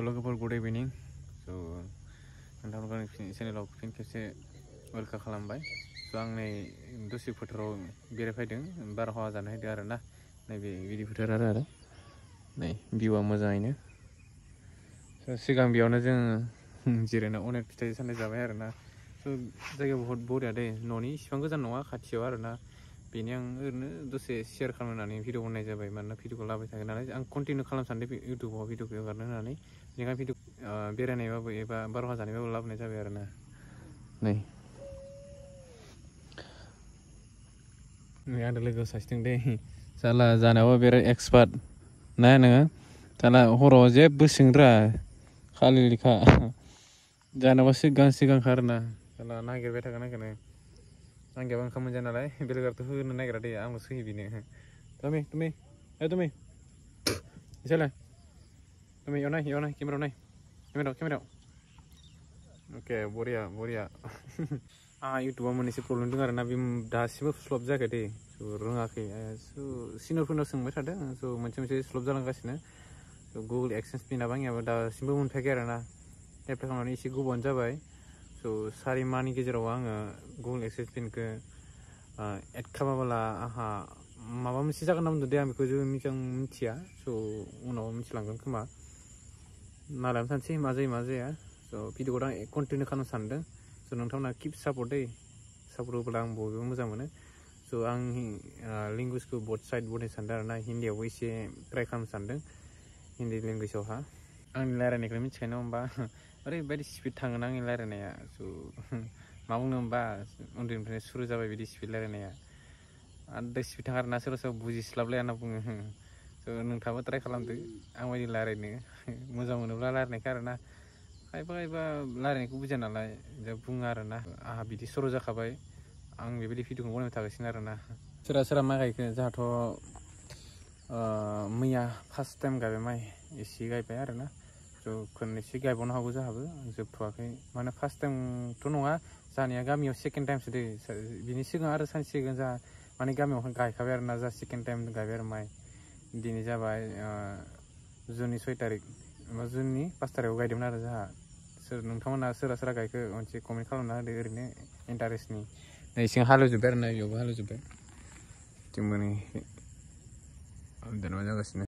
लोगोफोर good evening नोंथांमोनखौ चेनेलाव fin खेबसे welcome खालामबाय। आं नै दसे फोथाराव बेरायफैदों, बारहावा जानो फैदों आरो ना। नैबे बिदि फोथार आरो नै भिउआ मोजाङैनो। सिगां बेयावनो जों जिरायना अनेक फिथाइ सामथाइ जाबाय आरो ना। जायगाया बहुत बरिया दै, न'नि इसिबां गोजान नङा, खाथियाव आरो ना। बेनि आं ओरैनो दसे शेयार खालामनानै भिडिअ बनायनाय जाबाय, मानोना भिडिअखौ लाबाय थागोन नालाय आं कन्टिनिउ खालामनो सानदों इउटुबाव भिडिअखौ हगारनो होननानै। बेनिखायनो भिडिअ बेरायनायबाबो एबा बारहावा जानायबाबो लाबोनाय जाबाय आरो ना। नै आंनि लोगोआव सासेदों दे, साला जानायावबो बिराद एक्सपार्ट ना नोङो। साला हराव जेबो सोंग्रा खालि लेखा जानायावबा सिगांखा आरो ना। साला नागिरबाय थागोन आंखौनो, आं गैयाबा ओंखाम मोनजाया नालाय, बेलेगाथ' होनो नागिरा दे, आंल'सो होयो बेनो। तुमी इसालाय तुमी नाय केमेरायाव अके बरिया आंहा इउटुबाव मोननैसो प्रब्लेम दं आरो ना, बे दासिमबो सल्भ जायाखै दे, रोङाखै। सिनियरफोरनाव सोंबाय थादों, मोनसे सल्भ जालांगासिनो। गुगोल एक्सेन्स पिनाबो आंनियाबो दासिमबो मोनफैयाखै आरो ना। एप्लाइ खालामनानै एसे गोबावानो जाबाय। 4 माहनि गेजेराव आङो गुगोल एक्सेन्स पिनखौ एड खालामाबोला आंहा माबा मोनसे जागोन ना बुंदों दे, आं बेखौ जों मिथिया। उनाव मिथिलांगोन खोमा, नायनानै थानोसै मा जाया। भिडिअखौ आं कन्टिनिउ खालामनो सानदों। नोंथांमोना किप सापर्ट दै, सापर्ट होब्ला आं बयबो मोजां मोनो। आं लेंगुवेजखौ बथ साइड बनायनो सानदों आरो ना, हिन्दीयावबो एसे ट्राइ खालामनो सानदों, हिन्दी लेंगुवेजावहा। आंनि रायलायनायखौ मिथिखायो नङा होमबा, ओरैबायदि स्पिड थाङोना आंनि रायलायनाया। मा बुंनो होमबा, उन्दैनिफ्रायनो सुरु जाबाय बिदि स्पिड रायलायनाया। आरो स्पिड थाङो आरो ना, सोरबा बुजिस्लाबलाया होनना बुङो। नोंथाङाबो ट्राइ खालामदो आंबायदि रायलायनो, मोजां मोनोब्ला रायलायनायखौ आरो ना। खायफा रायलायनायखौ बुजिया नालाय बुङो आरो ना। आंहा बिदि सर' जाखाबाय, आं बेबायदि भिडिअखौ बनायबाय थागासिनो आरो ना। सोरबा माइ गायखो, जोंहाथ' मैया फार्स्ट टाइम गायबाय माइ, एसे गायबाय आरो ना। खननैसो गायबावनो हागौ, जोंहाबो जोबथ'वाखै। माने फार्स्ट टाइमथ' नङा, जोंहानिया गामियाव सेकेन्ड टाइमसो दै। बिनि सिगां आरो सानसे सिगां जोंहा माने गामियावहाय गायखाबाय आरो ना, जोंहा सेकेन्ड टाइम गायबाय आरो माइ। दिनै जाबाय जुननि 6 तारिख, एबा जुननि 5 तारिखआव गायदोंमोन आरो जोंहा। नोंथांमोना सोरबा गायखो मोनसे कमेन्ट खालामना होदो, ओरैनो इन्टारेस्टनि। एसे हालेवजोब्बाय आरो ना, बेयावबो हालेवजोब्बाय। जों मोनहैयाखै, जागासिनो।